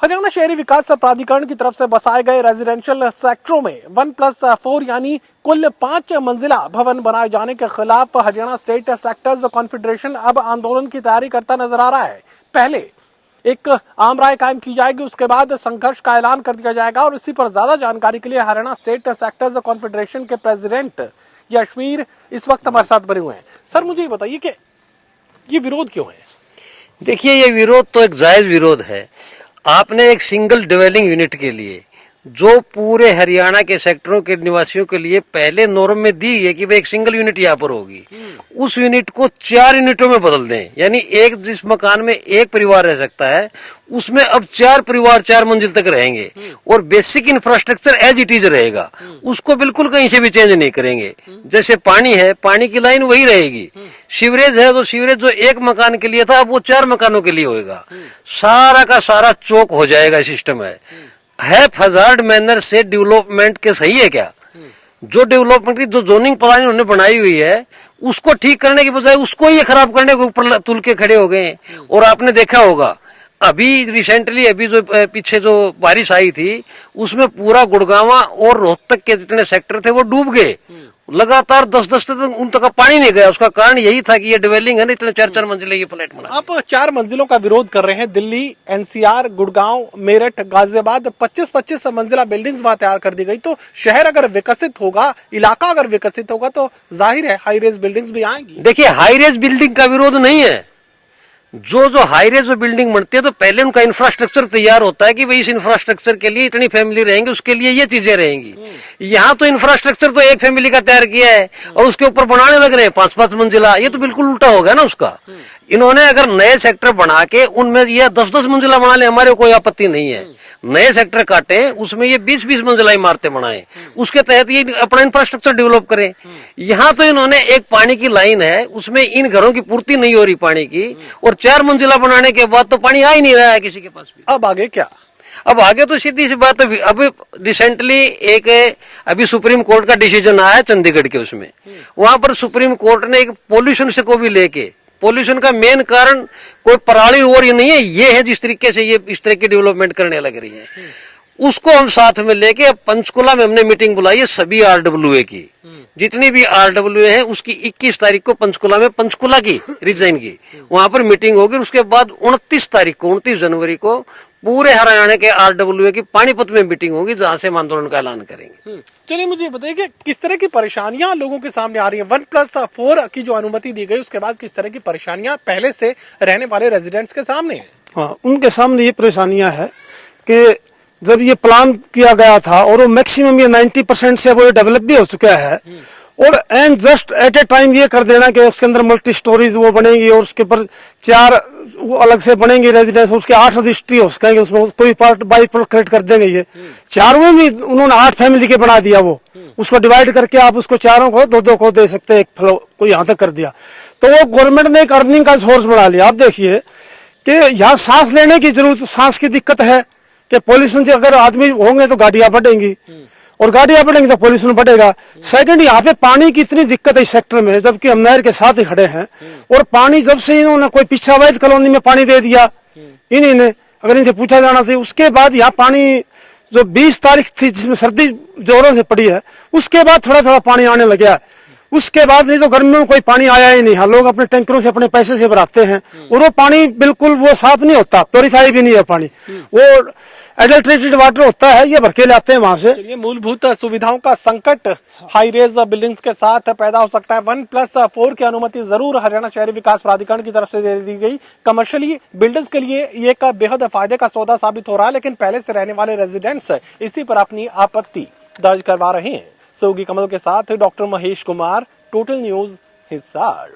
हरियाणा शहरी विकास प्राधिकरण की तरफ से बसाए गए रेजिडेंशियल सेक्टरों में 1+4 यानी कुल 5 मंजिला भवन बनाए जाने के खिलाफ हरियाणा स्टेट सेक्टर्स कॉन्फेडरेशन अब आंदोलन की तैयारी करता नजर आ रहा है। पहले एक आम राय कायम की जाएगी, उसके बाद संघर्ष का ऐलान कर दिया जाएगा। और इसी पर ज्यादा जानकारी के लिए हरियाणा स्टेट सेक्टर्स कॉन्फेडरेशन के प्रेसिडेंट यशवीर इस वक्त हमारे साथ बने हुए हैं। सर, मुझे ये बताइए कि ये विरोध क्यों है? देखिए, ये विरोध तो एक जायज विरोध है। आपने एक सिंगल डिवेलिंग यूनिट के लिए जो पूरे हरियाणा के सेक्टरों के निवासियों के लिए पहले नॉर्म में दी है कि भाई एक सिंगल यूनिट यहाँ पर होगी, उस यूनिट को 4 यूनिटों में बदल दें, यानी एक जिस मकान में एक परिवार रह सकता है उसमें अब 4 परिवार 4 मंजिल तक रहेंगे और basic infrastructure as it is रहेगा, उसको बिल्कुल कहीं से भी चेंज नहीं करेंगे। जैसे पानी है, पानी की लाइन वही रहेगी। सीवरेज है तो सीवरेज जो एक मकान के लिए था अब वो 4 मकानों के लिए होगा। सारा का सारा चौक हो जाएगा सिस्टम है हजार्ड मैनर से डेवलपमेंट के सही है क्या? जो डेवलपमेंट की जो जोनिंग प्लान उन्होंने बनाई हुई है उसको ठीक करने के बजाय उसको ही खराब करने के ऊपर तुल के खड़े हो गए। और आपने देखा होगा अभी रिसेंटली अभी जो पीछे जो बारिश आई थी उसमें पूरा गुड़गांवा और रोहतक के जितने सेक्टर थे वो डूब गए। लगातार 10-10 तक उन तक पानी नहीं गया। उसका कारण यही था कि ये डिवेलिंग है ना, इतने 4-4 मंजिले ये फ्लैट बना। आप 4 मंजिलों का विरोध कर रहे हैं। दिल्ली, एनसीआर, गुड़गांव, मेरठ, गाजियाबाद 25-25 मंजिला बिल्डिंग्स वहां तैयार कर दी गई। तो शहर अगर विकसित होगा, इलाका अगर विकसित होगा तो जाहिर है हाई रेज बिल्डिंग्स भी आएंगी। देखिए, हाई रेज बिल्डिंग का विरोध नहीं है। जो हाई रेज बिल्डिंग बनती है तो पहले उनका इंफ्रास्ट्रक्चर तैयार होता है कि भाई इस इंफ्रास्ट्रक्चर के लिए इतनी फैमिली रहेंगी, उसके लिए ये चीजें रहेंगी। यहाँ तो इंफ्रास्ट्रक्चर तो एक फैमिली का तैयार किया है और उसके ऊपर बनाने लग रहे हैं 5-5 मंजिला। ये तो बिल्कुल उल्टा हो गया ना उसका। इन्होंने अगर नए सेक्टर बना के उनमें ये 10-10 मंजिला बना ले, हमारे कोई आपत्ति नहीं है। नए सेक्टर काटे उसमें ये 20-20 मंजिला इमारतें बनाए, उसके तहत ये अपना इंफ्रास्ट्रक्चर डेवलप करें। यहाँ तो इन्होंने एक पानी की लाइन है उसमें इन घरों की पूर्ति नहीं हो रही पानी की, और 4 मंजिला बनाने के बाद तो पानी आ ही नहीं रहा है किसी के पास भी। अब आगे क्या? अब आगे तो सीधी सी बात है। अभी रिसेंटली अभी सुप्रीम कोर्ट का डिसीजन आया चंडीगढ़ के, उसमें वहां पर सुप्रीम कोर्ट ने एक पॉल्यूशन से को भी लेके, पॉल्यूशन का मेन कारण कोई पराली और ये नहीं है, ये है जिस तरीके से ये इस तरह की डेवलपमेंट करने लग रही है, उसको हम साथ में लेके पंचकुला में हमने मीटिंग बुलाई है सभी RWA की। जितनी भी RWA है उसकी 21 तारीख को पंचकुला में, पंचकुला की रीजन की वहां पर मीटिंग होगी। उसके बाद 29 तारीख को 29 जनवरी को पूरे हरियाणा के RWA की पानीपत में मीटिंग होगी जहां से हम आंदोलन का ऐलान करेंगे। चलिए, मुझे बताइए कि किस तरह की परेशानियां लोगों के सामने आ रही हैं। 1+4 की जो अनुमति दी गई उसके बाद किस तरह की परेशानियां पहले से रहने वाले रेजिडेंट्स के सामने है? हाँ, उनके सामने ये परेशानियां है कि जब ये प्लान किया गया था और वो मैक्सिमम ये 90% से वो डेवलप भी हो चुका है, और and just at a time ये कर देना कि उसके अंदर मल्टी स्टोरीज वो बनेगी और उसके ऊपर 4 वो अलग से बनेंगे रेजिडेंस, उसके 8 रजिस्ट्री हो सकेंगे, उसमें कोई पार्ट बाई क्रिएट कर देंगे। ये 4 में भी उन्होंने 8 फैमिली के बना दिया। वो उसको डिवाइड करके आप उसको 4 को 2-2 को दे सकते हैं, एक फ्लो को यहाँ तक कर दिया। तो वो गवर्नमेंट ने एक अर्निंग का सोर्स बना लिया। आप देखिए कि यहाँ सांस लेने की जरूरत, सांस की दिक्कत है कि पॉल्यूशन से अगर आदमी होंगे तो गाड़ियां बढ़ेंगी और गाड़ियां बढ़ेंगी तो पॉल्यूशन बढ़ेगा। सेकंड, यहाँ पे पानी की इतनी दिक्कत है इस सेक्टर में, जबकि हम नहर के साथ ही खड़े हैं। और पानी जब से इन्होंने कोई पिछावाइज कॉलोनी में पानी दे दिया इन्हीं ने, अगर इनसे पूछा जाना चाहिए। उसके बाद यहाँ पानी जो 20 तारीख थी जिसमें सर्दी जोरों से पड़ी है, उसके बाद थोड़ा थोड़ा पानी आने लगा है। उसके बाद नहीं तो गर्मियों में कोई पानी आया ही नहीं। हाँ, लोग अपने टैंकरों से अपने पैसे से भराते हैं और वो पानी बिल्कुल वो साफ नहीं होता, प्योरीफाई भी नहीं है पानी, वो एडल्ट्रेटेड वाटर होता है, ये भर के लाते हैं वहां से। चलिए, मूलभूत सुविधाओं का संकट हाई रेज बिल्डिंग्स के साथ पैदा हो सकता है। 1+4 की अनुमति जरूर हरियाणा शहरी विकास प्राधिकरण की तरफ से दे दी गई। कमर्शियली बिल्डर्स के लिए ये एक बेहद फायदे का सौदा साबित हो रहा है, लेकिन पहले से रहने वाले रेजिडेंट्स इसी पर अपनी आपत्ति दर्ज करवा रहे हैं। सोगी कमल के साथ doctor Mahesh Kumar, total news, Hisar.